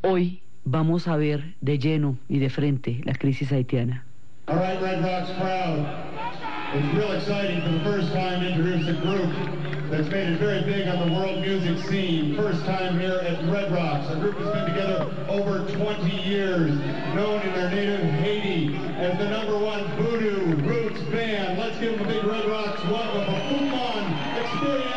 Hoy vamos a ver de lleno y de frente la crisis haitiana. All right, Red Rocks crowd. It's real exciting for the first time to introduce a group that's made it very big on the world music scene. First time here at Red Rocks. A group that's been together over 20 years, known in their native Haiti as the #1 voodoo roots band. Let's give them a big Red Rocks welcome for Boukman Experience.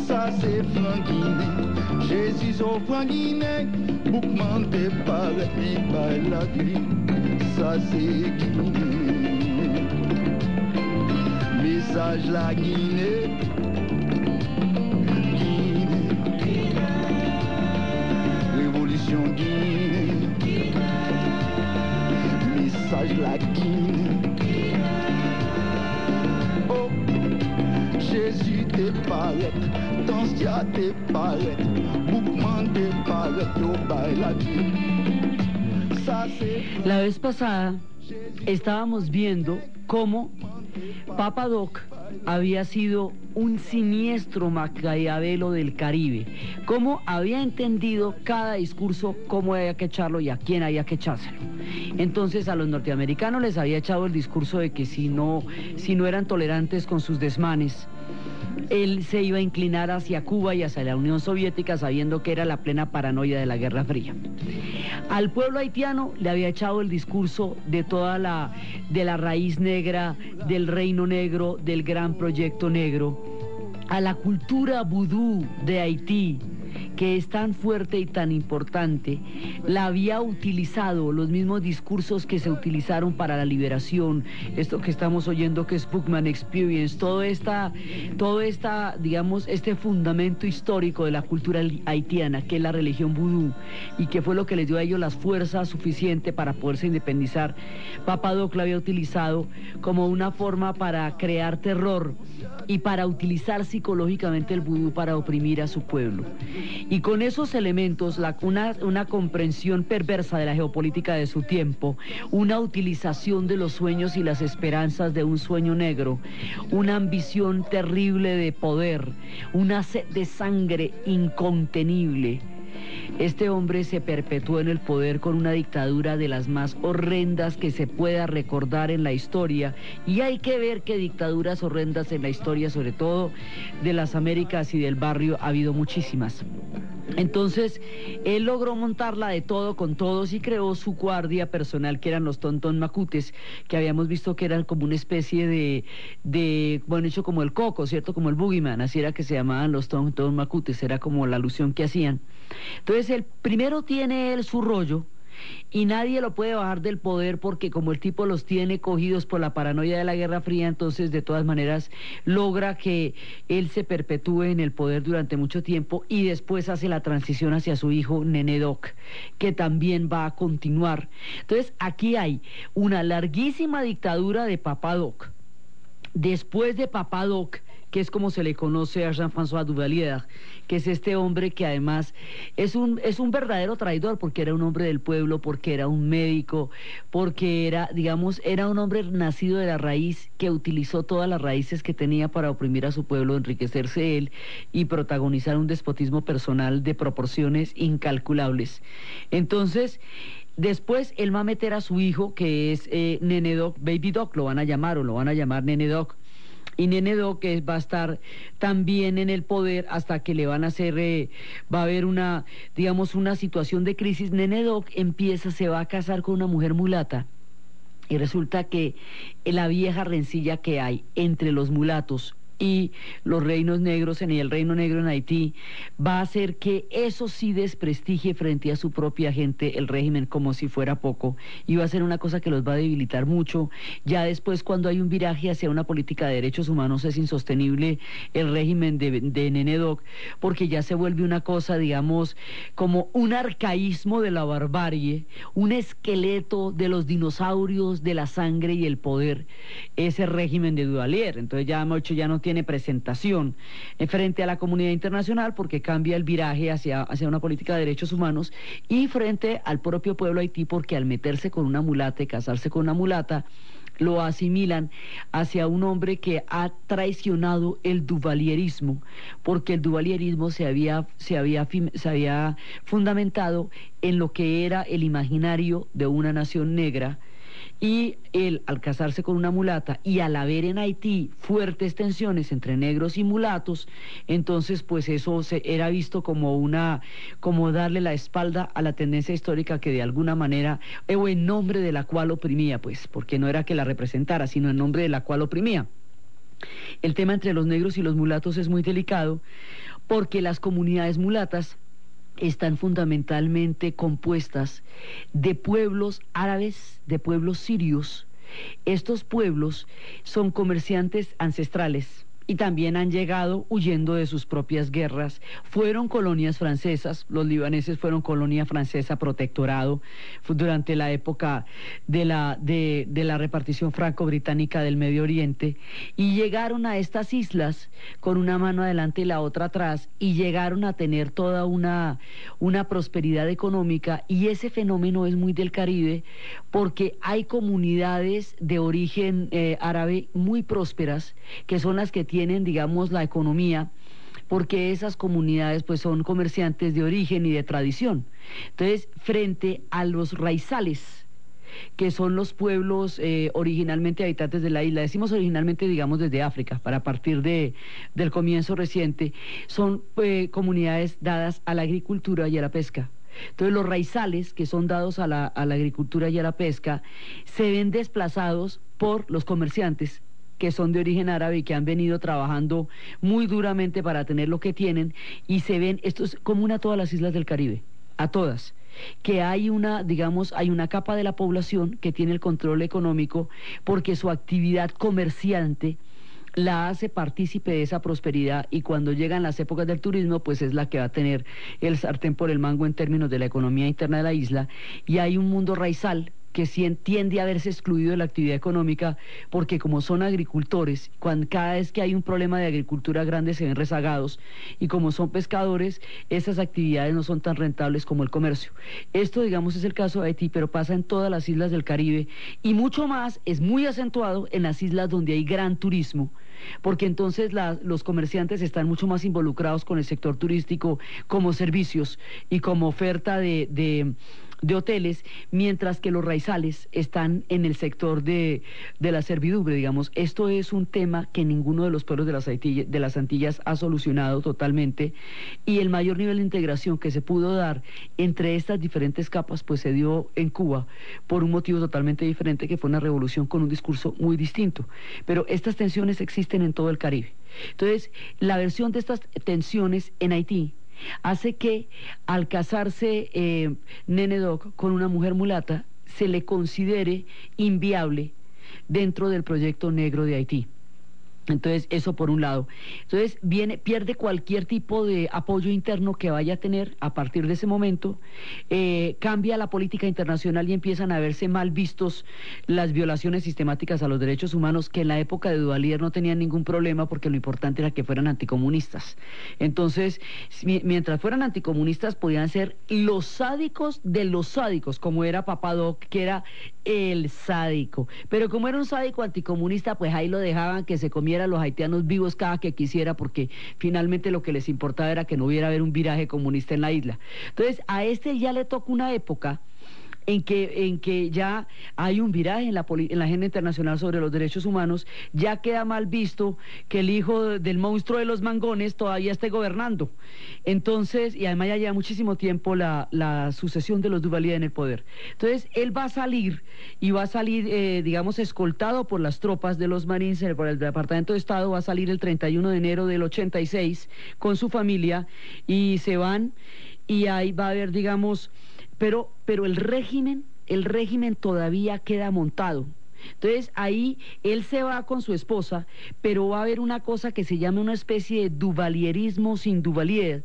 Ça c'est Franguiné, Jésus au Franguiné, Boukman te paraît, li bay la vie. Ça c'est Guinée, message la Guinée, Guinée, révolution Guinée, message la Guinée. Jésus te paraît, Tansia te paraît, Boukman te paraît, yo bay la vie. La vez pasada estábamos viendo cómo Papa Doc había sido un siniestro Maquiavelo del Caribe, cómo había entendido cada discurso, cómo había que echarlo y a quién había que echárselo. Entonces a los norteamericanos les había echado el discurso de que si no eran tolerantes con sus desmanes, él se iba a inclinar hacia Cuba y hacia la Unión Soviética, sabiendo que era la plena paranoia de la Guerra Fría. Al pueblo haitiano le había echado el discurso de de la raíz negra, del reino negro, del gran proyecto negro. A la cultura vudú de Haití, que es tan fuerte y tan importante, la había utilizado los mismos discursos que se utilizaron para la liberación, esto que estamos oyendo que es Boukman Experience, todo esta, digamos, este fundamento histórico de la cultura haitiana, que es la religión vudú, y que fue lo que les dio a ellos las fuerzas suficientes para poderse independizar. Papa Doc lo había utilizado como una forma para crear terror y para utilizar psicológicamente el vudú para oprimir a su pueblo. Y con esos elementos, una comprensión perversa de la geopolítica de su tiempo, una utilización de los sueños y las esperanzas de un sueño negro, una ambición terrible de poder, una sed de sangre incontenible. Este hombre se perpetuó en el poder con una dictadura de las más horrendas que se pueda recordar en la historia, y hay que ver que dictaduras horrendas en la historia, sobre todo de las Américas y del barrio, ha habido muchísimas. Entonces, él logró montarla de todo con todos y creó su guardia personal, que eran los Tonton Macutes, que habíamos visto que eran como una especie bueno, hecho como el Coco, ¿cierto? Como el Boogeyman, así era que se llamaban los Tonton Macutes, era como la alusión que hacían. Entonces, el primero tiene él su rollo, y nadie lo puede bajar del poder porque como el tipo los tiene cogidos por la paranoia de la Guerra Fría, entonces de todas maneras logra que él se perpetúe en el poder durante mucho tiempo y después hace la transición hacia su hijo Nene Doc, que también va a continuar. Entonces aquí hay una larguísima dictadura de Papa Doc. Después de Papa Doc, que es como se le conoce a Jean-François Duvalier, que es este hombre que además es un verdadero traidor, porque era un hombre del pueblo, porque era un médico, porque era un hombre nacido de la raíz, que utilizó todas las raíces que tenía para oprimir a su pueblo, enriquecerse él y protagonizar un despotismo personal de proporciones incalculables. Entonces, después él va a meter a su hijo, que es Nene Doc, Baby Doc, lo van a llamar Nene Doc. Y Nene Doc va a estar también en el poder hasta que le van a hacer, va a haber una situación de crisis. Nene Doc se va a casar con una mujer mulata, y resulta que la vieja rencilla que hay entre los mulatos y los reinos negros y el reino negro en Haití, va a hacer que eso sí desprestigie frente a su propia gente el régimen como si fuera poco, y va a ser una cosa que los va a debilitar mucho. Ya después, cuando hay un viraje hacia una política de derechos humanos, es insostenible el régimen de Nene Doc, porque ya se vuelve una cosa, digamos, como un arcaísmo de la barbarie, un esqueleto de los dinosaurios de la sangre y el poder, ese régimen de Duvalier. Entonces ya mucho ya no tiene presentación frente a la comunidad internacional, porque cambia el viraje hacia una política de derechos humanos, y frente al propio pueblo haití, porque al meterse con una mulata y casarse con una mulata, lo asimilan hacia un hombre que ha traicionado el duvalierismo, porque el duvalierismo se había fundamentado en lo que era el imaginario de una nación negra, y él, al casarse con una mulata y al haber en Haití fuertes tensiones entre negros y mulatos, entonces pues eso era visto como darle la espalda a la tendencia histórica que de alguna manera, o en nombre de la cual oprimía, pues, porque no era que la representara, sino en nombre de la cual oprimía. El tema entre los negros y los mulatos es muy delicado, porque las comunidades mulatas están fundamentalmente compuestas de pueblos árabes, de pueblos sirios. Estos pueblos son comerciantes ancestrales y también han llegado huyendo de sus propias guerras. Fueron colonias francesas, los libaneses fueron colonia francesa, protectorado durante la época de la repartición franco-británica del Medio Oriente, y llegaron a estas islas con una mano adelante y la otra atrás, y llegaron a tener toda una prosperidad económica. Y ese fenómeno es muy del Caribe, porque hay comunidades de origen árabe muy prósperas, que son las que tienen, digamos, la economía, porque esas comunidades pues son comerciantes de origen y de tradición. Entonces, frente a los raizales, que son los pueblos originalmente habitantes de la isla, decimos originalmente, digamos, desde África, para partir del comienzo reciente, son comunidades dadas a la agricultura y a la pesca. Entonces los raizales, que son dados a la agricultura y a la pesca, se ven desplazados por los comerciantes, que son de origen árabe y que han venido trabajando muy duramente para tener lo que tienen, y se ven, esto es común a todas las islas del Caribe, a todas, que hay una capa de la población que tiene el control económico, porque su actividad comerciante la hace partícipe de esa prosperidad, y cuando llegan las épocas del turismo, pues es la que va a tener el sartén por el mango en términos de la economía interna de la isla. Y hay un mundo raizal que tiende a verse excluido de la actividad económica, porque como son agricultores, cada vez que hay un problema de agricultura grande se ven rezagados, y como son pescadores, esas actividades no son tan rentables como el comercio. Esto, digamos, es el caso de Haití, pero pasa en todas las islas del Caribe, y mucho más, es muy acentuado en las islas donde hay gran turismo, porque entonces los comerciantes están mucho más involucrados con el sector turístico como servicios y como oferta de hoteles, mientras que los raizales están en el sector de la servidumbre, digamos. Esto es un tema que ninguno de los pueblos de las Antillas ha solucionado totalmente, y el mayor nivel de integración que se pudo dar entre estas diferentes capas pues se dio en Cuba por un motivo totalmente diferente, que fue una revolución con un discurso muy distinto. Pero estas tensiones existen en todo el Caribe. Entonces, la versión de estas tensiones en Haití hace que al casarse Nene Doc con una mujer mulata se le considere inviable dentro del proyecto negro de Haití. Entonces, eso por un lado. Entonces, pierde cualquier tipo de apoyo interno que vaya a tener a partir de ese momento, cambia la política internacional y empiezan a verse mal vistos las violaciones sistemáticas a los derechos humanos, que en la época de Duvalier no tenían ningún problema, porque lo importante era que fueran anticomunistas. Entonces, mientras fueran anticomunistas, podían ser los sádicos de los sádicos, como era Papa Doc, que era el sádico. Pero como era un sádico anticomunista, pues ahí lo dejaban que se comiera a los haitianos vivos cada que quisiera, porque finalmente lo que les importaba era que no hubiera haber un viraje comunista en la isla. Entonces, a este ya le toca una época en que ya hay un viraje en en la agenda internacional sobre los derechos humanos, ya queda mal visto que el hijo del monstruo de los mangones todavía esté gobernando. Entonces, y además ya lleva muchísimo tiempo la sucesión de los Duvalier en el poder. Entonces, él va a salir, y va a salir, digamos, escoltado por las tropas de los Marines, por el Departamento de Estado, va a salir el 31 de enero del 86 con su familia, y se van, y ahí va a haber, digamos, pero el régimen todavía queda montado. Entonces ahí él se va con su esposa, pero va a haber una cosa que se llama una especie de duvalierismo sin Duvalier,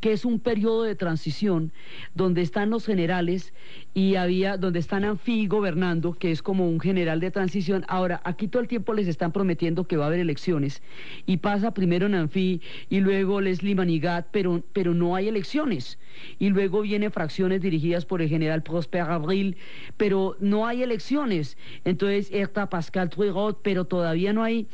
que es un periodo de transición donde están los generales y donde están Amphi gobernando, que es como un general de transición. Ahora, aquí todo el tiempo les están prometiendo que va a haber elecciones, y pasa primero Amphi y luego Leslie Manigat, pero no hay elecciones. Y luego vienen fracciones dirigidas por el general Prosper Avril, pero no hay elecciones. Entonces, está Pascal Trouirot, pero todavía no hay.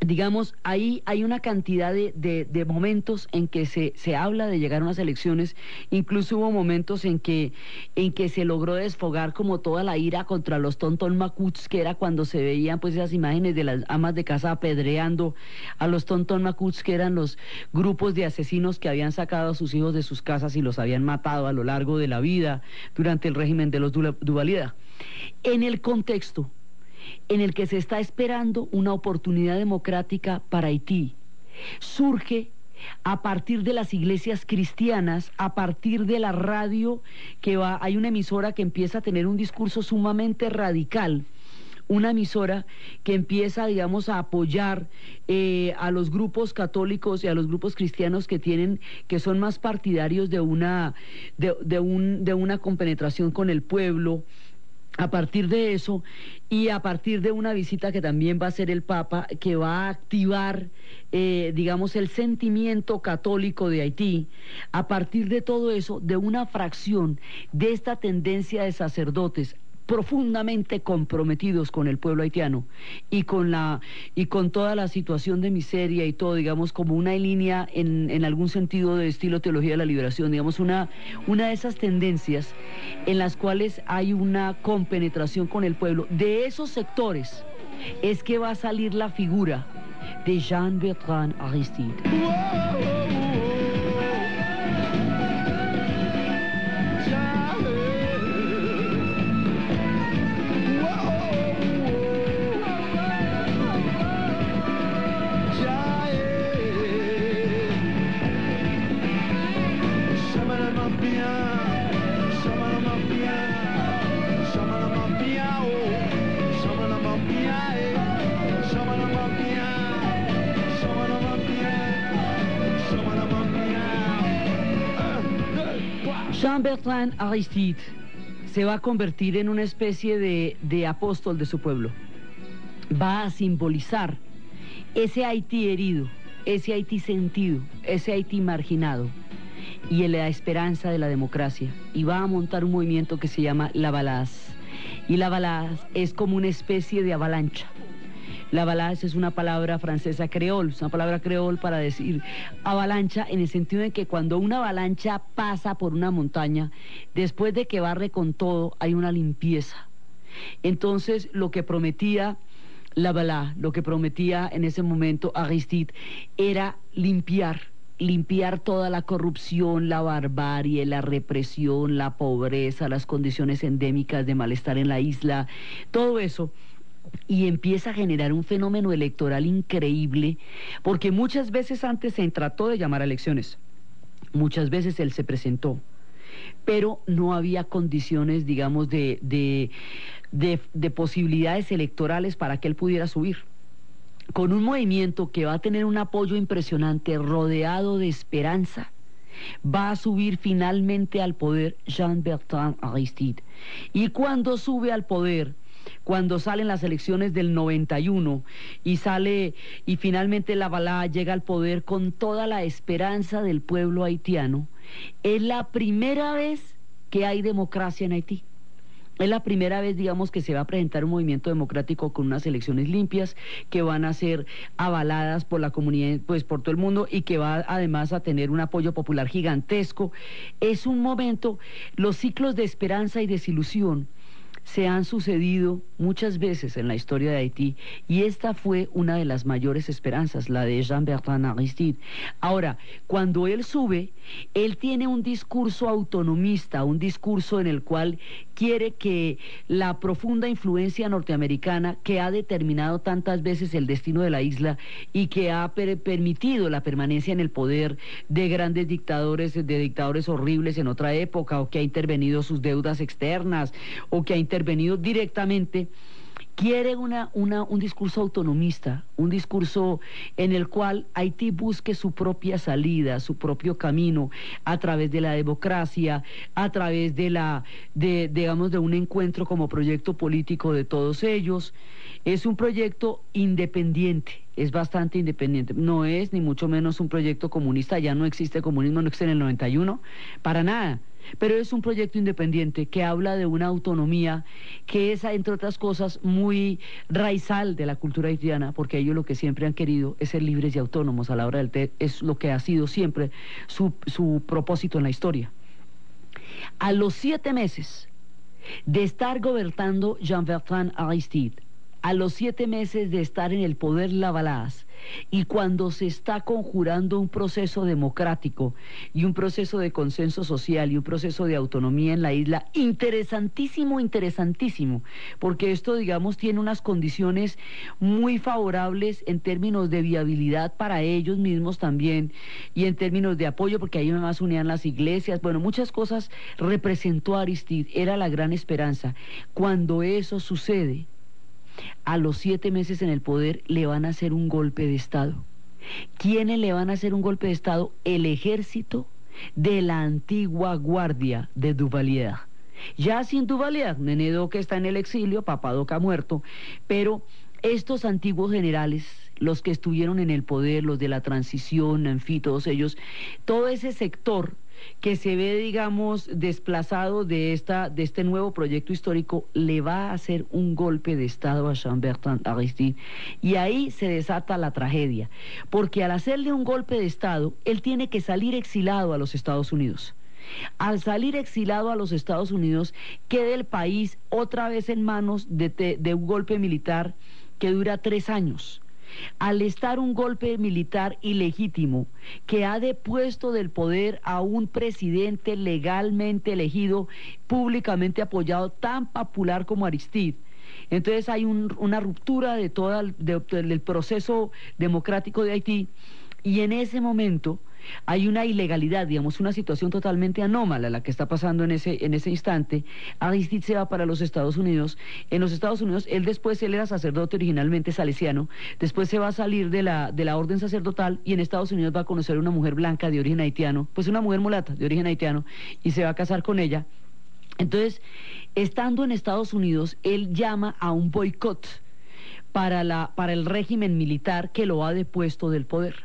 Digamos, ahí hay una cantidad de momentos en que se habla de llegar a unas elecciones. Incluso hubo momentos en que se logró desfogar como toda la ira contra los Tonton Macuts, que era cuando se veían pues esas imágenes de las amas de casa apedreando a los Tonton Macuts, que eran los grupos de asesinos que habían sacado a sus hijos de sus casas y los habían matado a lo largo de la vida durante el régimen de los Duvalier. En el contexto en el que se está esperando una oportunidad democrática para Haití, surge a partir de las iglesias cristianas, a partir de la radio, hay una emisora que empieza a tener un discurso sumamente radical, una emisora que empieza, digamos, a apoyar a los grupos católicos y a los grupos cristianos que son más partidarios de una compenetración con el pueblo. A partir de eso, y a partir de una visita que también va a hacer el Papa, que va a activar, digamos, el sentimiento católico de Haití, a partir de todo eso, de una fracción de esta tendencia de sacerdotes profundamente comprometidos con el pueblo haitiano y con toda la situación de miseria y todo, digamos, como una línea en algún sentido de estilo teología de la liberación, digamos, una de esas tendencias en las cuales hay una compenetración con el pueblo. De esos sectores es que va a salir la figura de Jean-Bertrand Aristide. Jean-Bertrand Aristide se va a convertir en una especie de apóstol de su pueblo. Va a simbolizar ese Haití herido, ese Haití sentido, ese Haití marginado y la esperanza de la democracia. Y va a montar un movimiento que se llama la Balaz. Y la Balaz es como una especie de avalancha. La balaz es una palabra francesa creol, es una palabra creol para decir avalancha, en el sentido de que cuando una avalancha pasa por una montaña, después de que barre con todo, hay una limpieza. Entonces, lo que prometía la balaz, lo que prometía en ese momento Aristide, era limpiar toda la corrupción, la barbarie, la represión, la pobreza, las condiciones endémicas de malestar en la isla, todo eso. Y empieza a generar un fenómeno electoral increíble, porque muchas veces antes se trató de llamar a elecciones, muchas veces él se presentó, pero no había condiciones, digamos, de posibilidades electorales para que él pudiera subir. Con un movimiento que va a tener un apoyo impresionante, rodeado de esperanza, va a subir finalmente al poder Jean-Bertrand Aristide. Y cuando sube al poder, cuando salen las elecciones del 91 y finalmente la Balaz llega al poder con toda la esperanza del pueblo haitiano, es la primera vez que hay democracia en Haití. Es la primera vez, digamos, que se va a presentar un movimiento democrático con unas elecciones limpias que van a ser avaladas por la comunidad, pues por todo el mundo, y que va además a tener un apoyo popular gigantesco. Es un momento, los ciclos de esperanza y desilusión se han sucedido muchas veces en la historia de Haití y esta fue una de las mayores esperanzas, la de Jean-Bertrand Aristide. Ahora, cuando él sube, él tiene un discurso autonomista, un discurso en el cual quiere que la profunda influencia norteamericana que ha determinado tantas veces el destino de la isla y que ha permitido la permanencia en el poder de grandes dictadores, de dictadores horribles en otra época, o que ha intervenido sus deudas externas, o que ha intervenido directamente, quiere un discurso autonomista, un discurso en el cual Haití busque su propia salida, su propio camino, a través de la democracia, a través digamos, de un encuentro como proyecto político de todos ellos. Es un proyecto independiente, es bastante independiente, no es ni mucho menos un proyecto comunista, ya no existe comunismo, no existe en el 91, para nada. Pero es un proyecto independiente que habla de una autonomía que es, entre otras cosas, muy raizal de la cultura haitiana, porque ellos lo que siempre han querido es ser libres y autónomos a la hora del té, es lo que ha sido siempre su propósito en la historia. A los 7 meses de estar gobernando Jean-Bertrand Aristide, a los 7 meses de estar en el poder Lavalas, y cuando se está conjurando un proceso democrático y un proceso de consenso social y un proceso de autonomía en la isla, interesantísimo, interesantísimo, porque esto, digamos, tiene unas condiciones muy favorables en términos de viabilidad para ellos mismos también, y en términos de apoyo, porque ahí además unían las iglesias, bueno, muchas cosas representó Aristide, era la gran esperanza. Cuando eso sucede, a los 7 meses en el poder le van a hacer un golpe de Estado. ¿Quiénes le van a hacer un golpe de Estado? El ejército de la antigua guardia de Duvalier. Ya sin Duvalier, Nené Doc está en el exilio, Papa Doc ha muerto, pero estos antiguos generales, los que estuvieron en el poder, los de la transición, en fin, todos ellos, todo ese sector que se ve, digamos, desplazado de este nuevo proyecto histórico, le va a hacer un golpe de Estado a Jean-Bertrand Aristide, y ahí se desata la tragedia, porque al hacerle un golpe de Estado, él tiene que salir exilado a los Estados Unidos. Al salir exilado a los Estados Unidos, queda el país otra vez en manos de un golpe militar que dura 3 años. Al estar un golpe militar ilegítimo que ha depuesto del poder a un presidente legalmente elegido, públicamente apoyado, tan popular como Aristide, entonces hay una ruptura de del proceso democrático de Haití, y en ese momento hay una ilegalidad, digamos, una situación totalmente anómala la que está pasando en ese instante. Aristide se va para los Estados Unidos. En los Estados Unidos, él era sacerdote originalmente salesiano, después se va a salir de la orden sacerdotal, y en Estados Unidos va a conocer a una mujer blanca de origen haitiano, pues una mujer mulata de origen haitiano, y se va a casar con ella. Entonces, estando en Estados Unidos, él llama a un boicot para el régimen militar que lo ha depuesto del poder.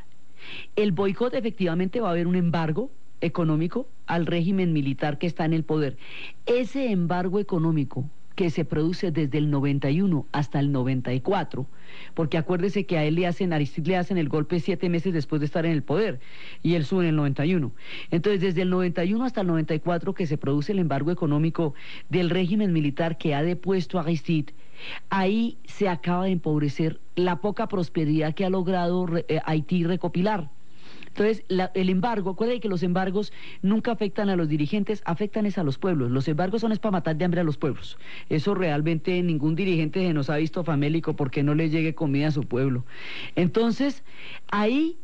El boicot, efectivamente, va a haber un embargo económico al régimen militar que está en el poder. Ese embargo económico que se produce desde el 91 hasta el 94, porque acuérdese que a Aristide le hacen el golpe 7 meses después de estar en el poder, y él sube en el 91. Entonces, desde el 91 hasta el 94 que se produce el embargo económico del régimen militar que ha depuesto a Aristide, ahí se acaba de empobrecer la poca prosperidad que ha logrado Haití recopilar. Entonces, el embargo, acuérdense que los embargos nunca afectan a los dirigentes, afectan es a los pueblos. Los embargos son para matar de hambre a los pueblos. Eso realmente ningún dirigente se nos ha visto famélico porque no le llegue comida a su pueblo. Entonces, ahí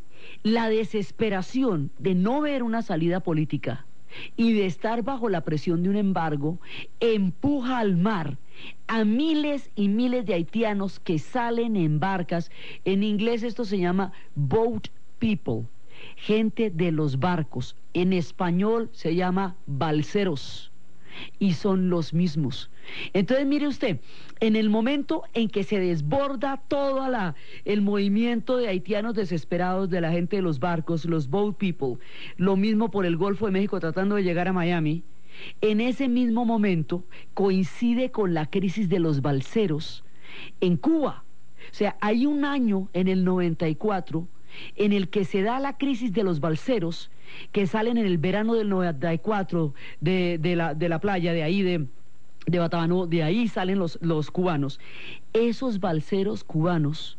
la desesperación de no ver una salida política y de estar bajo la presión de un embargo empuja al mar a miles y miles de haitianos que salen en barcas. En inglés esto se llama boat people, gente de los barcos. En español se llama balseros, y son los mismos. Entonces, mire usted, en el momento en que se desborda todo el movimiento de haitianos desesperados, de la gente de los barcos, los boat people, lo mismo por el Golfo de México tratando de llegar a Miami, en ese mismo momento coincide con la crisis de los balseros en Cuba. O sea, hay un año en el 94 en el que se da la crisis de los balseros que salen en el verano del 94 de la playa de ahí de Batabano, de ahí salen los cubanos. Esos balseros cubanos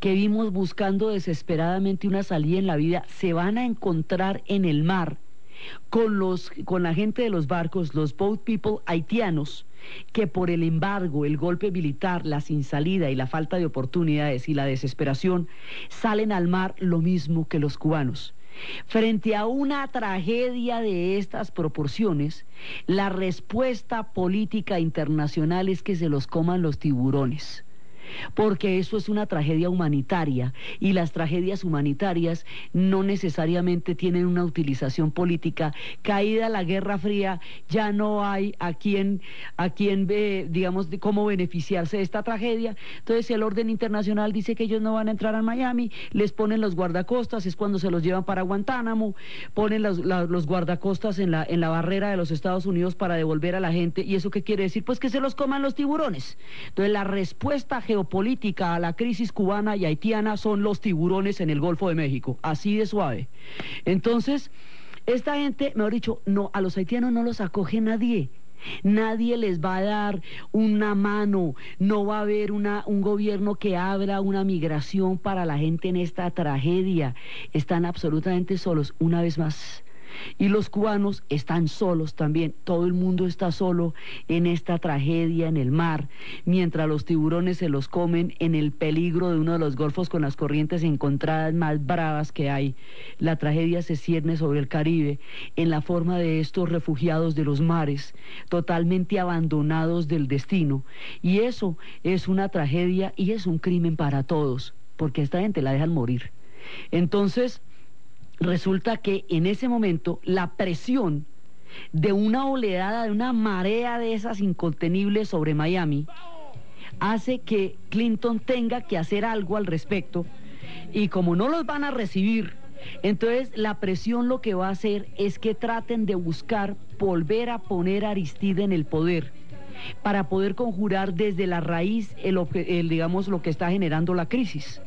que vimos buscando desesperadamente una salida en la vida, se van a encontrar en el mar con la gente de los barcos, los boat people haitianos, que por el embargo, el golpe militar, la sin salida y la falta de oportunidades y la desesperación, salen al mar lo mismo que los cubanos. Frente a una tragedia de estas proporciones, la respuesta política internacional es que se los coman los tiburones, porque eso es una tragedia humanitaria y las tragedias humanitarias no necesariamente tienen una utilización política. Caída la Guerra Fría, ya no hay a quien digamos, de cómo beneficiarse de esta tragedia. Entonces el orden internacional dice que ellos no van a entrar a Miami, les ponen los guardacostas, es cuando se los llevan para Guantánamo, ponen los guardacostas en la barrera de los Estados Unidos para devolver a la gente. ¿Y eso qué quiere decir? Pues que se los coman los tiburones. Entonces la respuesta geopolítica a la crisis cubana y haitiana son los tiburones en el Golfo de México, así de suave. Entonces, esta gente, mejor dicho, no, a los haitianos no los acoge nadie. Nadie les va a dar una mano, no va a haber un gobierno que abra una migración para la gente en esta tragedia. Están absolutamente solos, una vez más. Y los cubanos están solos también, todo el mundo está solo en esta tragedia en el mar, mientras los tiburones se los comen en el peligro de uno de los golfos con las corrientes encontradas más bravas que hay. La tragedia se cierne sobre el Caribe en la forma de estos refugiados de los mares, totalmente abandonados del destino, y eso es una tragedia y es un crimen para todos, porque a esta gente la dejan morir. Entonces, resulta que en ese momento la presión de una oleada, de una marea de esas incontenibles sobre Miami, hace que Clinton tenga que hacer algo al respecto, y como no los van a recibir, entonces la presión lo que va a hacer es que traten de buscar volver a poner a Aristide en el poder, para poder conjurar desde la raíz digamos, lo que está generando la crisis.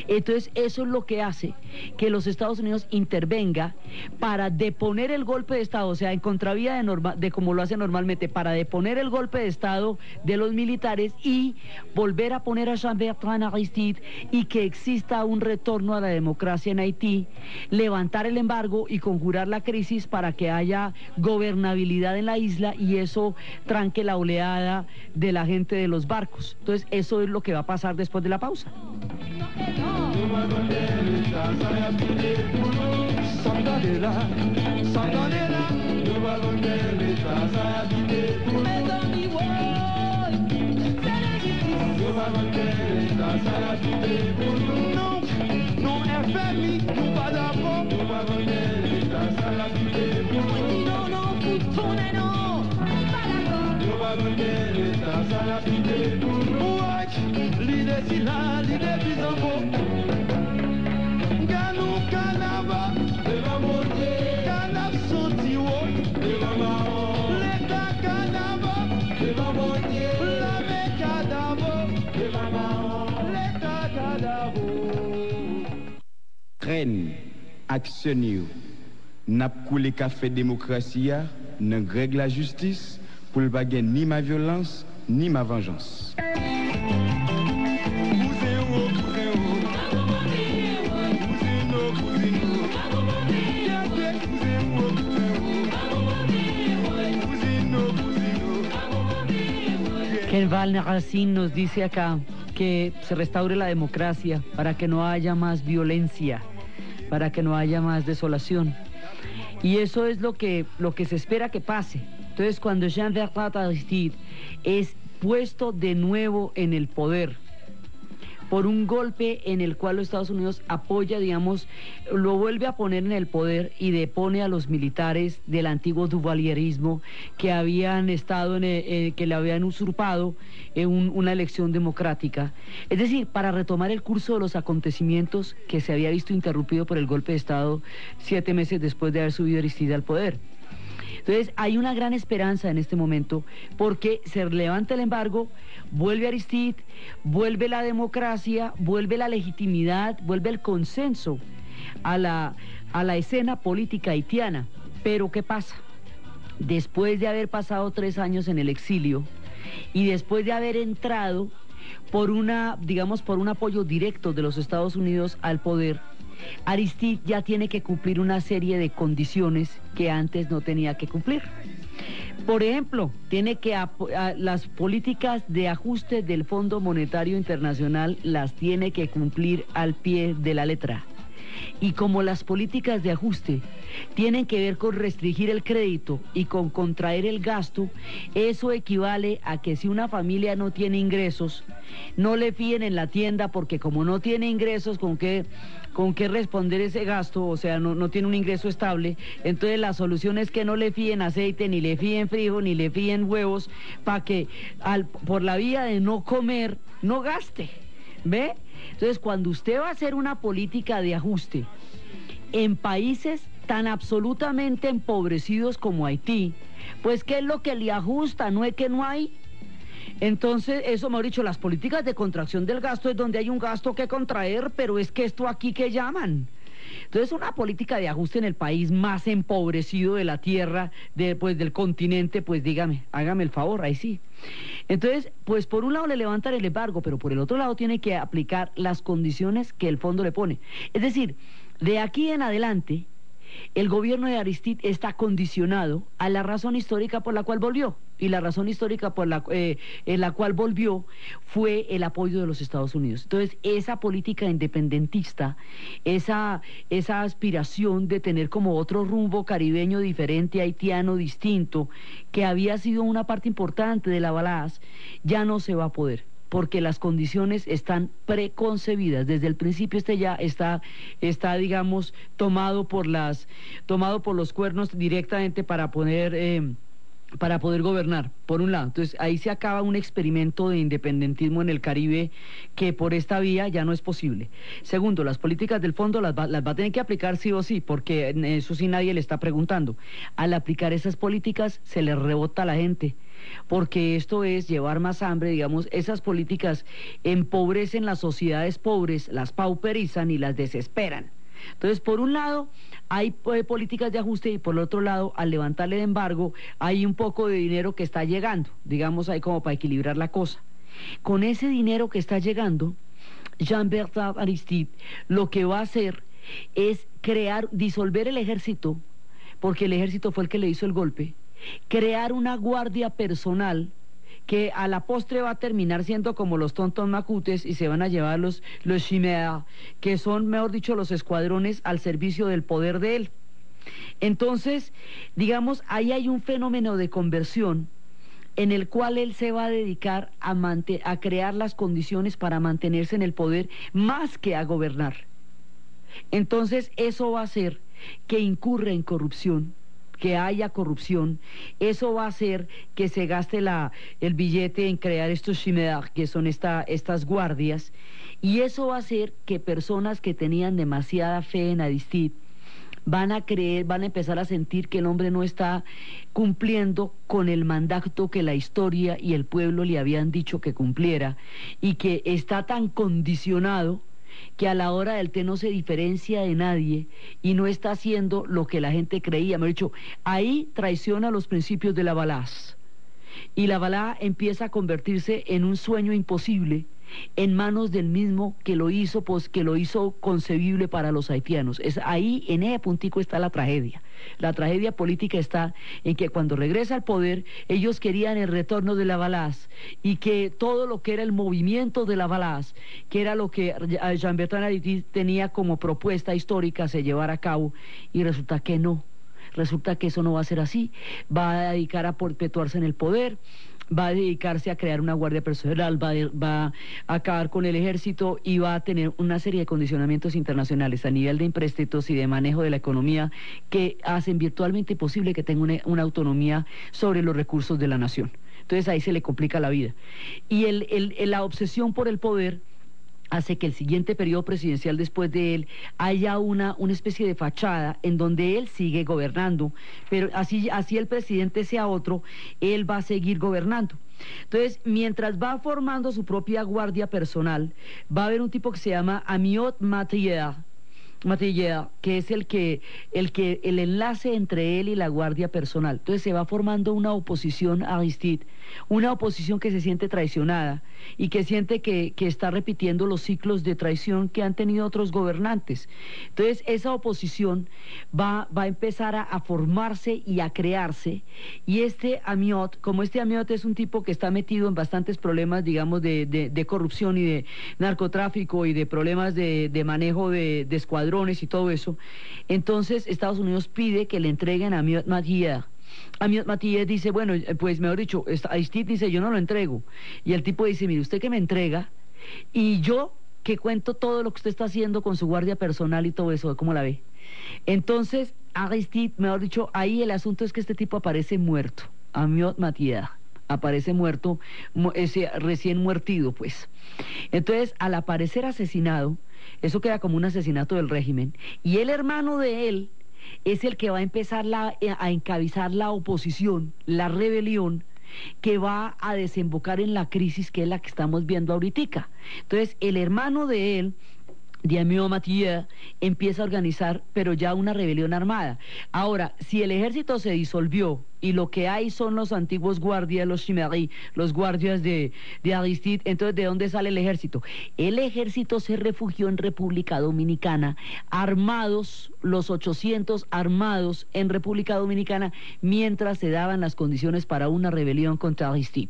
Entonces eso es lo que hace que los Estados Unidos intervenga para deponer el golpe de Estado, o sea, en contravía de como lo hace normalmente, para deponer el golpe de Estado de los militares y volver a poner a Jean-Bertrand Aristide, y que exista un retorno a la democracia en Haití, levantar el embargo y conjurar la crisis para que haya gobernabilidad en la isla, y eso tranque la oleada de la gente de los barcos. Entonces eso es lo que va a pasar después de la pausa. Reine, actionnaire, n'a coulé café démocratie, n'a règle la justice, pour le baguer ni ma violence, ni ma vengeance. Ken Racine nos dice acá que se restaure la democracia para que no haya más violencia, para que no haya más desolación. Y eso es lo que se espera que pase. Entonces, cuando Jean-Bertrand Aristide es puesto de nuevo en el poder por un golpe en el cual los Estados Unidos apoya, digamos, lo vuelve a poner en el poder y depone a los militares del antiguo duvalierismo que habían estado que le habían usurpado una elección democrática. Es decir, para retomar el curso de los acontecimientos que se había visto interrumpido por el golpe de Estado 7 meses después de haber subido Aristide al poder. Entonces hay una gran esperanza en este momento porque se levanta el embargo, vuelve Aristide, vuelve la democracia, vuelve la legitimidad, vuelve el consenso a la escena política haitiana. Pero ¿qué pasa? Después de haber pasado 3 años en el exilio y después de haber entrado por por un apoyo directo de los Estados Unidos al poder, Aristide ya tiene que cumplir una serie de condiciones que antes no tenía que cumplir. Por ejemplo, tiene que las políticas de ajuste del Fondo Monetario Internacional las tiene que cumplir al pie de la letra. Y como las políticas de ajuste tienen que ver con restringir el crédito y con contraer el gasto, eso equivale a que si una familia no tiene ingresos, no le fíen en la tienda porque como no tiene ingresos, ¿con qué responder ese gasto? O sea, no tiene un ingreso estable. Entonces la solución es que no le fíen aceite, ni le fíen frijol, ni le fíen huevos, para que por la vía de no comer, no gaste. ¿Ve? Entonces, cuando usted va a hacer una política de ajuste en países tan absolutamente empobrecidos como Haití, pues ¿qué es lo que le ajusta? No es que no hay. Entonces, eso me ha dicho, las políticas de contracción del gasto es donde hay un gasto que contraer, pero es que esto aquí que llaman. Entonces, una política de ajuste en el país más empobrecido de la tierra, del continente, pues dígame, hágame el favor, ahí sí. Entonces, pues por un lado le levantan el embargo, pero por el otro lado tiene que aplicar las condiciones que el fondo le pone. Es decir, de aquí en adelante, el gobierno de Aristide está condicionado a la razón histórica por la cual volvió. Y la razón histórica en la cual volvió fue el apoyo de los Estados Unidos. Entonces, esa política independentista, esa aspiración de tener como otro rumbo caribeño diferente, haitiano distinto, que había sido una parte importante de la balance, ya no se va a poder, porque las condiciones están preconcebidas. Desde el principio ya está digamos, tomado por los cuernos directamente para poder gobernar, por un lado. Entonces, ahí se acaba un experimento de independentismo en el Caribe que por esta vía ya no es posible. Segundo, las políticas del fondo las va a tener que aplicar sí o sí, porque eso sí nadie le está preguntando. Al aplicar esas políticas se le rebota a la gente, porque esto es llevar más hambre, digamos, esas políticas empobrecen las sociedades pobres, las pauperizan y las desesperan. Entonces, por un lado, hay políticas de ajuste y por el otro lado, al levantarle el embargo, hay un poco de dinero que está llegando, digamos, ahí como para equilibrar la cosa. Con ese dinero que está llegando, Jean-Bertrand Aristide lo que va a hacer es disolver el ejército, porque el ejército fue el que le hizo el golpe, crear una guardia personal que a la postre va a terminar siendo como los tontos macutes y se van a llevar los chimères, que son, mejor dicho, los escuadrones al servicio del poder de él. Entonces, digamos, ahí hay un fenómeno de conversión en el cual él se va a dedicar a crear las condiciones para mantenerse en el poder más que a gobernar. Entonces, eso va a hacer que incurra en corrupción, que haya corrupción. Eso va a hacer que se gaste el billete en crear estos chimères, que son estas guardias, y eso va a hacer que personas que tenían demasiada fe en Aristide van a empezar a sentir que el hombre no está cumpliendo con el mandato que la historia y el pueblo le habían dicho que cumpliera, y que está tan condicionado que a la hora del té no se diferencia de nadie y no está haciendo lo que la gente creía. Me he dicho, ahí traiciona los principios de la balance. Y la balance empieza a convertirse en un sueño imposible en manos del mismo que lo hizo concebible para los haitianos. Ahí, en ese puntico está la tragedia. La tragedia política está en que cuando regresa al poder, ellos querían el retorno de la balance, y que todo lo que era el movimiento de la balance, que era lo que Jean-Bertrand Aristide tenía como propuesta histórica, se llevara a cabo, y resulta que no. Resulta que eso no va a ser así. Va a dedicar a perpetuarse en el poder, va a dedicarse a crear una guardia personal, va a acabar con el ejército y va a tener una serie de condicionamientos internacionales a nivel de empréstitos y de manejo de la economía que hacen virtualmente imposible que tenga una autonomía sobre los recursos de la nación. Entonces ahí se le complica la vida. Y la obsesión por el poder hace que el siguiente periodo presidencial después de él haya una especie de fachada en donde él sigue gobernando, pero así el presidente sea otro, él va a seguir gobernando. Entonces, mientras va formando su propia guardia personal, va a haber un tipo que se llama Amiot Matillard, que es el enlace entre él y la guardia personal. Entonces se va formando una oposición a Aristide, una oposición que se siente traicionada y que siente que está repitiendo los ciclos de traición que han tenido otros gobernantes. Entonces esa oposición va a empezar a formarse y a crearse, y como este Amiot es un tipo que está metido en bastantes problemas, digamos, de corrupción y de narcotráfico y de problemas de manejo de escuadrones y todo eso, entonces Estados Unidos pide que le entreguen a Amiot Matillard. Amiot Matillard dice, bueno, pues mejor dicho, Aristide dice, yo no lo entrego. Y el tipo dice, mire, usted que me entrega, y yo que cuento todo lo que usted está haciendo con su guardia personal y todo eso, ¿cómo la ve? Entonces, Aristide, mejor dicho, ahí el asunto es que este tipo aparece muerto, Amiot Matillard. Aparece muerto, recién muertido, pues. Entonces, al aparecer asesinado, eso queda como un asesinato del régimen, y el hermano de él es el que va a empezar a encabezar la oposición, la rebelión, que va a desembocar en la crisis que es la que estamos viendo ahorita. Entonces, el hermano de él, Amiot Matillard, empieza a organizar, pero ya una rebelión armada. Ahora, si el ejército se disolvió y lo que hay son los antiguos guardias, los Chimeri, los guardias de Aristide, entonces ¿de dónde sale el ejército? El ejército se refugió en República Dominicana, armados, los 800 armados en República Dominicana, mientras se daban las condiciones para una rebelión contra Aristide.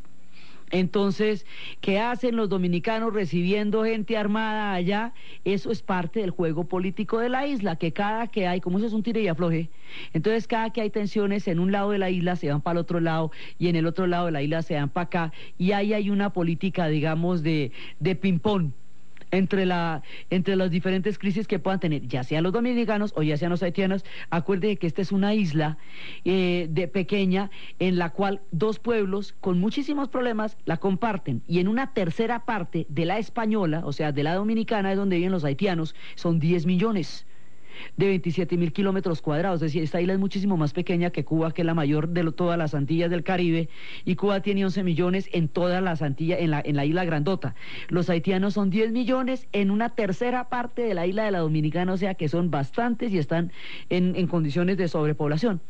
Entonces, ¿qué hacen los dominicanos recibiendo gente armada allá? Eso es parte del juego político de la isla, que cada que hay, como eso es un tire y afloje, entonces cada que hay tensiones en un lado de la isla se van para el otro lado, y en el otro lado de la isla se van para acá, y ahí hay una política, digamos, de ping-pong entre las diferentes crisis que puedan tener, ya sean los dominicanos o ya sean los haitianos. Acuérdense que esta es una isla pequeña en la cual dos pueblos con muchísimos problemas la comparten, y en una tercera parte de la española, o sea, de la dominicana, es donde viven los haitianos, son 10 millones de 27.000 kilómetros cuadrados. Es decir, esta isla es muchísimo más pequeña que Cuba, que es la mayor de todas las Antillas del Caribe, y Cuba tiene 11 millones en todas las Antillas, en la isla grandota. Los haitianos son 10 millones en una tercera parte de la isla de la Dominicana, o sea que son bastantes y están en condiciones de sobrepoblación.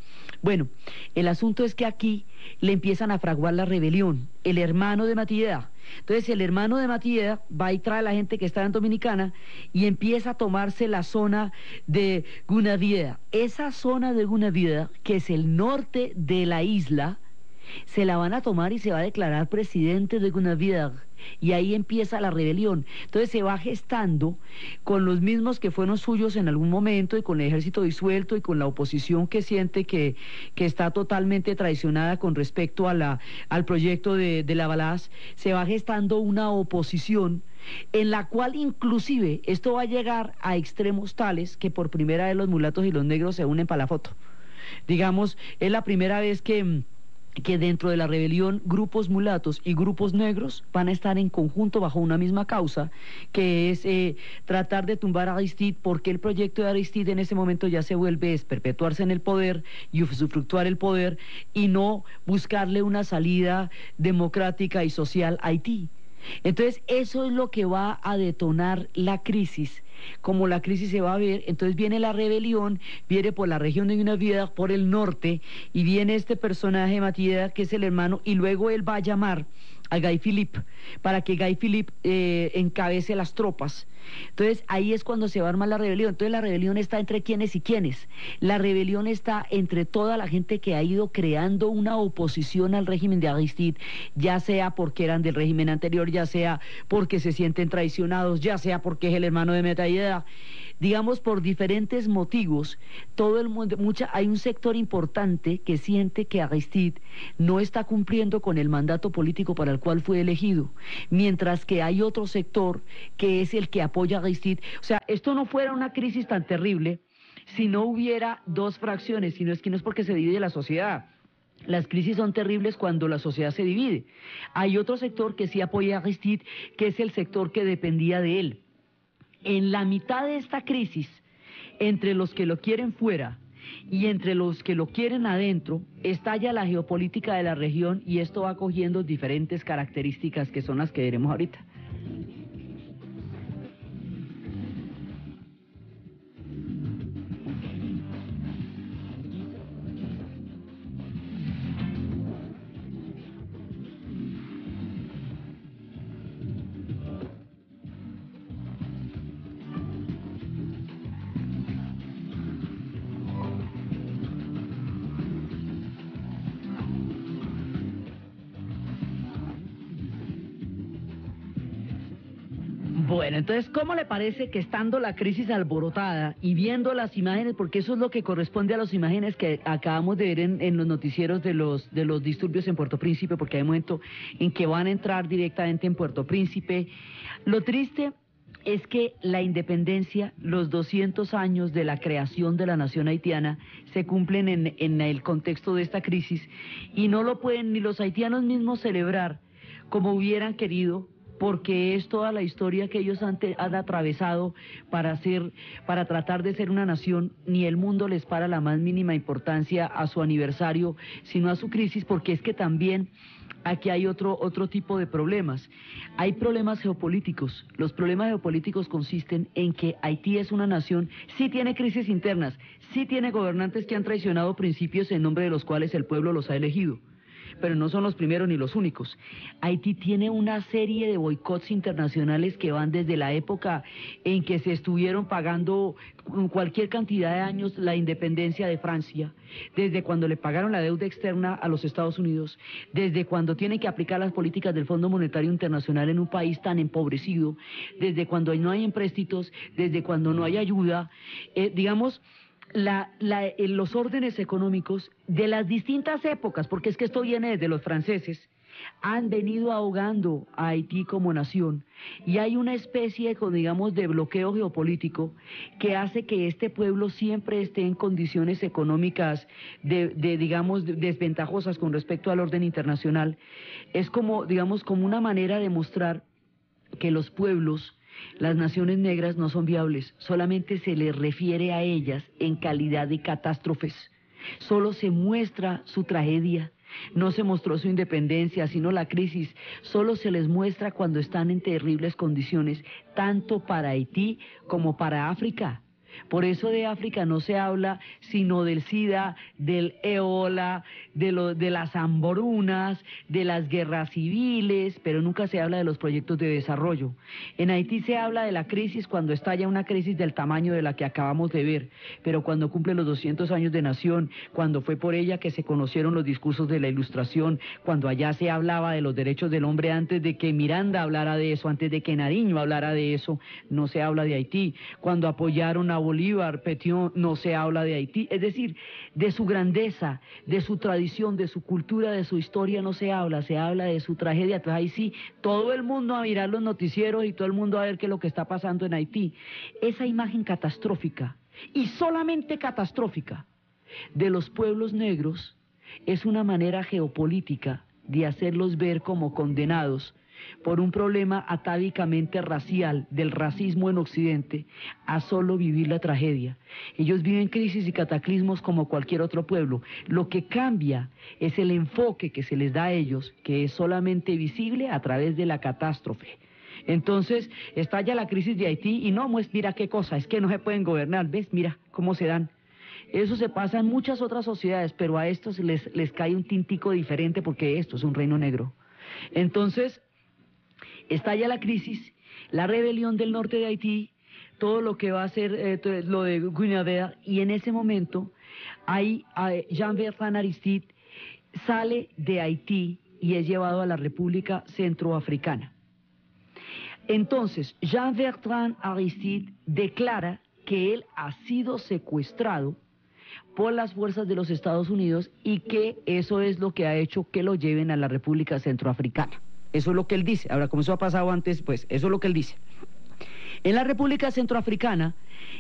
Bueno, el asunto es que aquí le empiezan a fraguar la rebelión, el hermano de Matillard. Entonces el hermano de Matillard va y trae a la gente que está en Dominicana y empieza a tomarse la zona de Gunavida. Esa zona de Gunavida, que es el norte de la isla, se la van a tomar y se va a declarar presidente de Gunavida. Y ahí empieza la rebelión. Entonces se va gestando con los mismos que fueron suyos en algún momento, y con el ejército disuelto y con la oposición que siente que está totalmente traicionada con respecto a al proyecto de Lavalas. Se va gestando una oposición en la cual inclusive esto va a llegar a extremos tales que por primera vez los mulatos y los negros se unen para la foto. Digamos, es la primera vez que dentro de la rebelión grupos mulatos y grupos negros van a estar en conjunto bajo una misma causa, que es tratar de tumbar a Aristide, porque el proyecto de Aristide en ese momento ya se vuelve es perpetuarse en el poder y usufructuar el poder, y no buscarle una salida democrática y social a Haití. Entonces eso es lo que va a detonar la crisis. Como la crisis se va a ver, entonces viene la rebelión, viene por la región de Gunavida, por el norte, y viene este personaje Matillard, que es el hermano, y luego él va a llamar a Guy Philippe, para que Guy Philippe encabece las tropas. Entonces ahí es cuando se va a armar la rebelión. Entonces la rebelión está entre quiénes y quiénes. La rebelión está entre toda la gente que ha ido creando una oposición al régimen de Aristide, ya sea porque eran del régimen anterior, ya sea porque se sienten traicionados, ya sea porque es el hermano de Matillard. Digamos, por diferentes motivos, todo el mundo, hay un sector importante que siente que Aristide no está cumpliendo con el mandato político para el cual fue elegido, mientras que hay otro sector que es el que apoya a Aristide. O sea, esto no fuera una crisis tan terrible si no hubiera dos fracciones, sino es que no es porque se divide la sociedad. Las crisis son terribles cuando la sociedad se divide. Hay otro sector que sí apoya a Aristide, que es el sector que dependía de él. En la mitad de esta crisis, entre los que lo quieren fuera y entre los que lo quieren adentro, estalla la geopolítica de la región y esto va cogiendo diferentes características que son las que veremos ahorita. Bueno, entonces, ¿cómo le parece que estando la crisis alborotada y viendo las imágenes, porque eso es lo que corresponde a las imágenes que acabamos de ver en los noticieros de los disturbios en Puerto Príncipe, porque hay un momento en que van a entrar directamente en Puerto Príncipe? Lo triste es que la independencia, los 200 años de la creación de la nación haitiana, se cumplen en el contexto de esta crisis y no lo pueden ni los haitianos mismos celebrar como hubieran querido, porque es toda la historia que ellos han atravesado para tratar de ser una nación. Ni el mundo les para la más mínima importancia a su aniversario, sino a su crisis, porque es que también aquí hay otro tipo de problemas. Hay problemas geopolíticos. Los problemas geopolíticos consisten en que Haití es una nación, sí tiene crisis internas, sí tiene gobernantes que han traicionado principios en nombre de los cuales el pueblo los ha elegido, pero no son los primeros ni los únicos. Haití tiene una serie de boicots internacionales que van desde la época en que se estuvieron pagando cualquier cantidad de años la independencia de Francia, desde cuando le pagaron la deuda externa a los Estados Unidos, desde cuando tienen que aplicar las políticas del Fondo Monetario Internacional en un país tan empobrecido, desde cuando no hay empréstitos, desde cuando no hay ayuda, los órdenes económicos de las distintas épocas, porque es que esto viene desde los franceses, han venido ahogando a Haití como nación, y hay una especie de bloqueo geopolítico que hace que este pueblo siempre esté en condiciones económicas desventajosas con respecto al orden internacional. Es como una manera de mostrar que los pueblos, las naciones negras, no son viables, solamente se les refiere a ellas en calidad de catástrofes, solo se muestra su tragedia, no se mostró su independencia, sino la crisis, solo se les muestra cuando están en terribles condiciones, tanto para Haití como para África. Por eso de África no se habla sino del SIDA, del ébola, de las hambrunas, de las guerras civiles, pero nunca se habla de los proyectos de desarrollo. En Haití se habla de la crisis cuando estalla una crisis del tamaño de la que acabamos de ver, pero cuando cumple los 200 años de nación, cuando fue por ella que se conocieron los discursos de la Ilustración, cuando allá se hablaba de los derechos del hombre antes de que Miranda hablara de eso, antes de que Nariño hablara de eso, no se habla de Haití. Cuando apoyaron a Bolívar, Petion, no se habla de Haití. Es decir, de su grandeza, de su tradición, de su cultura, de su historia no se habla, se habla de su tragedia. Entonces ahí sí, todo el mundo a mirar los noticieros y todo el mundo a ver qué es lo que está pasando en Haití. Esa imagen catastrófica, y solamente catastrófica, de los pueblos negros es una manera geopolítica de hacerlos ver como condenados por un problema atávicamente racial del racismo en Occidente a solo vivir la tragedia. Ellos viven crisis y cataclismos como cualquier otro pueblo. Lo que cambia es el enfoque que se les da a ellos, que es solamente visible a través de la catástrofe. Entonces estalla la crisis de Haití y no, mira qué cosa, es que no se pueden gobernar, ¿ves? Mira cómo se dan. Eso se pasa en muchas otras sociedades, pero a estos les cae un tintico diferente porque esto es un reino negro. Entonces estalla la crisis, la rebelión del norte de Haití, todo lo que va a ser lo de Guinevere, y en ese momento Jean-Bertrand Aristide sale de Haití y es llevado a la República Centroafricana. Entonces Jean-Bertrand Aristide declara que él ha sido secuestrado por las fuerzas de los Estados Unidos y que eso es lo que ha hecho que lo lleven a la República Centroafricana. Eso es lo que él dice. Ahora, como eso ha pasado antes, pues eso es lo que él dice. En la República Centroafricana,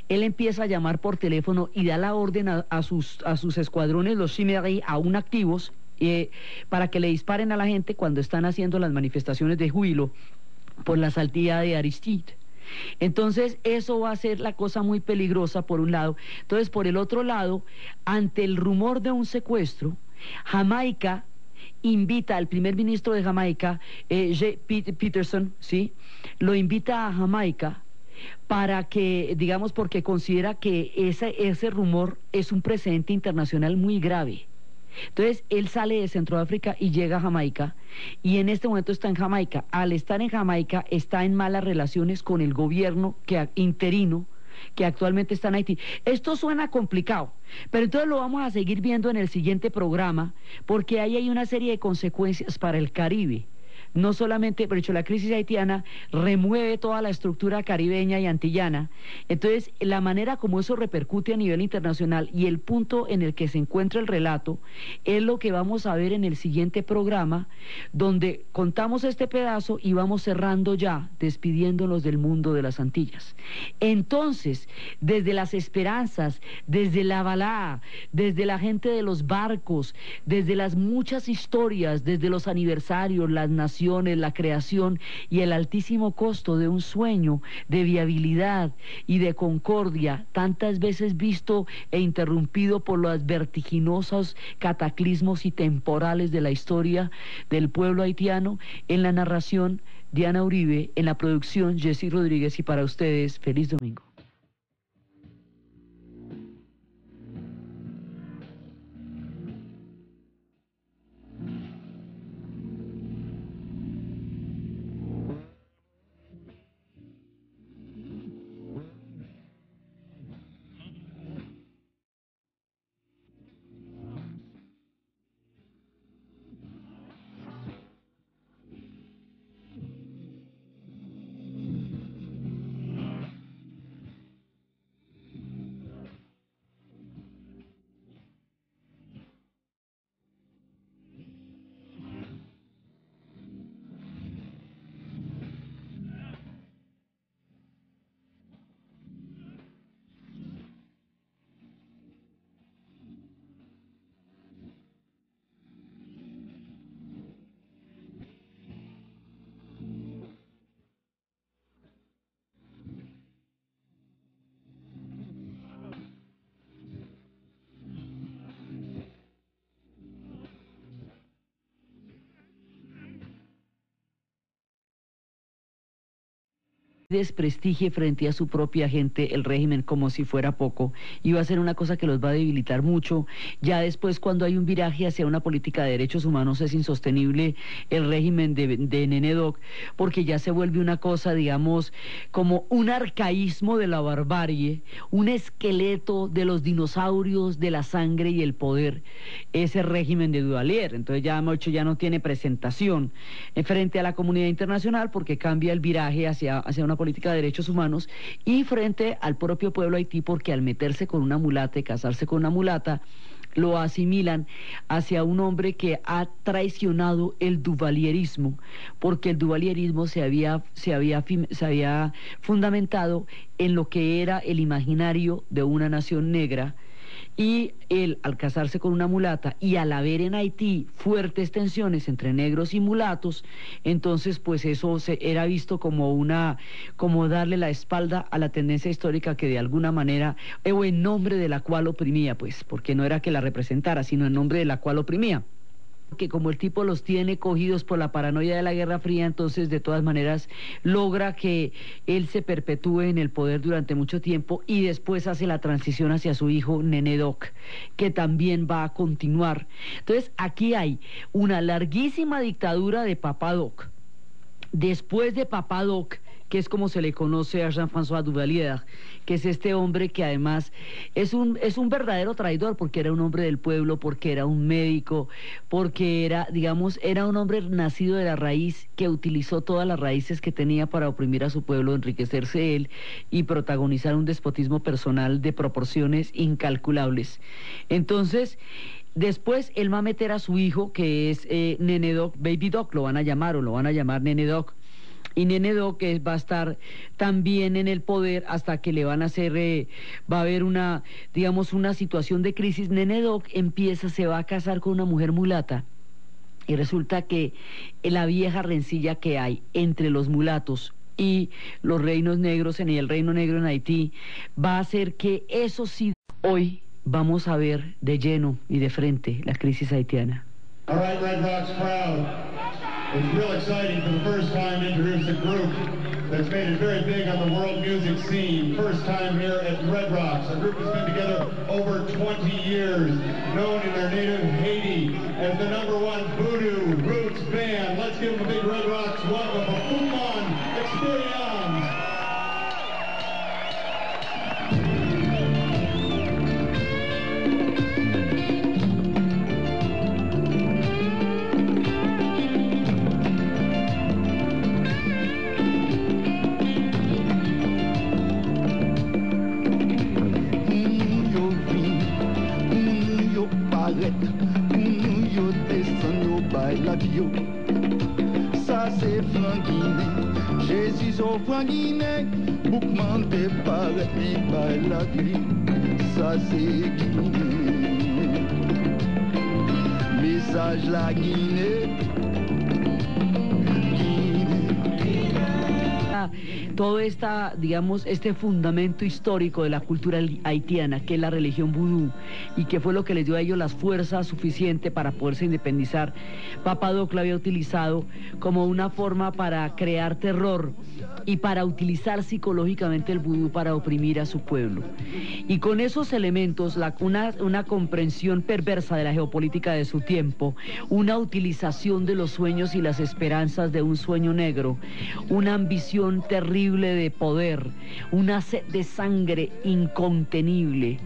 él empieza a llamar por teléfono y da la orden a sus escuadrones, los Chimeri, aún activos, para que le disparen a la gente cuando están haciendo las manifestaciones de júbilo por la salida de Aristide. Entonces eso va a ser la cosa muy peligrosa por un lado. Entonces por el otro lado, ante el rumor de un secuestro, Jamaica invita al primer ministro de Jamaica, Peterson, ¿sí? Lo invita a Jamaica para que, digamos, porque considera que ese rumor es un precedente internacional muy grave. Entonces él sale de Centroáfrica y llega a Jamaica, y en este momento está en Jamaica. Al estar en Jamaica está en malas relaciones con el gobierno interino que actualmente está en Haití. Esto suena complicado, pero entonces lo vamos a seguir viendo en el siguiente programa, porque ahí hay una serie de consecuencias para el Caribe. No solamente, por hecho, la crisis haitiana remueve toda la estructura caribeña y antillana. Entonces, la manera como eso repercute a nivel internacional y el punto en el que se encuentra el relato es lo que vamos a ver en el siguiente programa, donde contamos este pedazo y vamos cerrando ya, despidiéndonos del mundo de las Antillas. Entonces, desde las esperanzas, desde la balá, desde la gente de los barcos, desde las muchas historias, desde los aniversarios, las naciones, la creación y el altísimo costo de un sueño de viabilidad y de concordia, tantas veces visto e interrumpido por los vertiginosos cataclismos y temporales de la historia del pueblo haitiano. En la narración, Diana Uribe; en la producción, Jessy Rodríguez; y para ustedes, feliz domingo. Desprestigie frente a su propia gente el régimen como si fuera poco, y va a ser una cosa que los va a debilitar mucho. Ya después, cuando hay un viraje hacia una política de derechos humanos, es insostenible el régimen de Nene Doc, porque ya se vuelve una cosa, digamos, como un arcaísmo de la barbarie, un esqueleto de los dinosaurios de la sangre y el poder, ese régimen de Duvalier. Entonces ya no tiene presentación frente a la comunidad internacional, porque cambia el viraje hacia una política de derechos humanos, y frente al propio pueblo haití, porque al meterse con una mulata y casarse con una mulata, lo asimilan hacia un hombre que ha traicionado el duvalierismo, porque el duvalierismo se había fundamentado en lo que era el imaginario de una nación negra, y él, al casarse con una mulata y al haber en Haití fuertes tensiones entre negros y mulatos, entonces pues eso era visto como darle la espalda a la tendencia histórica que de alguna manera, o en nombre de la cual oprimía, pues, porque no era que la representara, sino en nombre de la cual oprimía. Que como el tipo los tiene cogidos por la paranoia de la Guerra Fría, entonces de todas maneras logra que él se perpetúe en el poder durante mucho tiempo, y después hace la transición hacia su hijo Nene Doc, que también va a continuar. Entonces aquí hay una larguísima dictadura de Papa Doc. Después de Papa Doc, que es como se le conoce a Jean-François Duvalier, que es este hombre que además es un verdadero traidor, porque era un hombre del pueblo, porque era un médico, porque era un hombre nacido de la raíz, que utilizó todas las raíces que tenía para oprimir a su pueblo, enriquecerse él y protagonizar un despotismo personal de proporciones incalculables. Entonces, después él va a meter a su hijo, que es Nene Doc, Baby Doc, lo van a llamar Nene Doc, Y Nene Doc va a estar también en el poder hasta que le van a hacer, va a haber una, digamos, una situación de crisis. Nene Doc se va a casar con una mujer mulata. Y resulta que la vieja rencilla que hay entre los mulatos y los reinos negros y el reino negro en Haití va a hacer que eso sí, hoy vamos a ver de lleno y de frente la crisis haitiana. All right, Red Rocks crowd. It's real exciting for the first time to introduce a group that's made it very big on the world music scene. First time here at Red Rocks. A group that's been together over 20 years, known in their native Haiti as the #1 voodoo roots band. Let's give them a big Red Rocks welcome for Fuman Experience. Ça c'est Franguinet, Jésus au Franguinet, Boukman te paraît par la grille. Ça c'est Guinée, message la Guinée. Todo digamos, este fundamento histórico de la cultura haitiana, que es la religión vudú, y que fue lo que les dio a ellos las fuerzas suficientes para poderse independizar, Papa Doc lo había utilizado como una forma para crear terror y para utilizar psicológicamente el vudú para oprimir a su pueblo. Y con esos elementos, una comprensión perversa de la geopolítica de su tiempo, una utilización de los sueños y las esperanzas de un sueño negro, una ambición terrible de poder, una sed de sangre incontenible.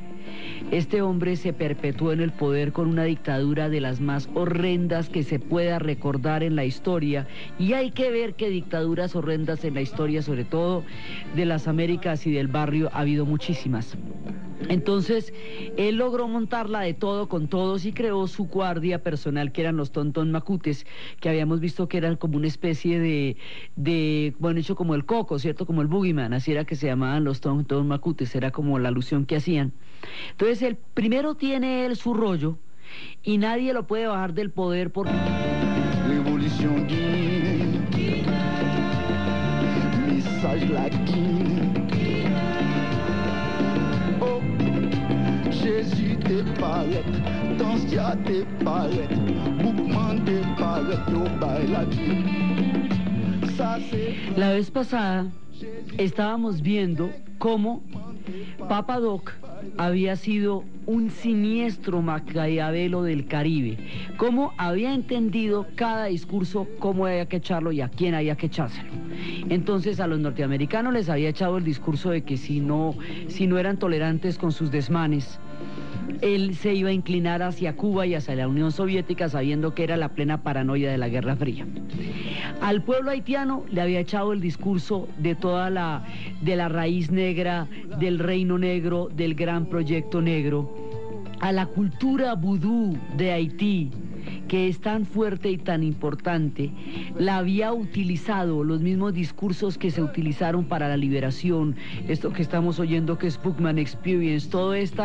Este hombre se perpetuó en el poder con una dictadura de las más horrendas que se pueda recordar en la historia, y hay que ver que dictaduras horrendas en la historia, sobre todo de las Américas y del barrio, ha habido muchísimas. Entonces, él logró montarla de todo con todos y creó su guardia personal, que eran los Tonton Macutes, que habíamos visto que eran como una especie bueno, hecho como el Coco, ¿cierto? Como el Boogeyman, así era que se llamaban los Tonton Macutes, era como la alusión que hacían. Entonces, el primero tiene él su rollo y nadie lo puede bajar del poder porque... Révolution Guinée, message la Guinée. Oh, Jésus te paraît, Tansia te paraît, Boukman te paraît, yo bail la vie. La vez pasada estábamos viendo cómo Papa Doc había sido un siniestro Maquiavelo del Caribe, cómo había entendido cada discurso, cómo había que echarlo y a quién había que echárselo. Entonces a los norteamericanos les había echado el discurso de que si no eran tolerantes con sus desmanes, él se iba a inclinar hacia Cuba y hacia la Unión Soviética, sabiendo que era la plena paranoia de la Guerra Fría. Al pueblo haitiano le había echado el discurso de de la raíz negra, del reino negro, del gran proyecto negro. A la cultura vudú de Haití, que es tan fuerte y tan importante, la había utilizado los mismos discursos que se utilizaron para la liberación, esto que estamos oyendo que es Fuman Experience, todo esta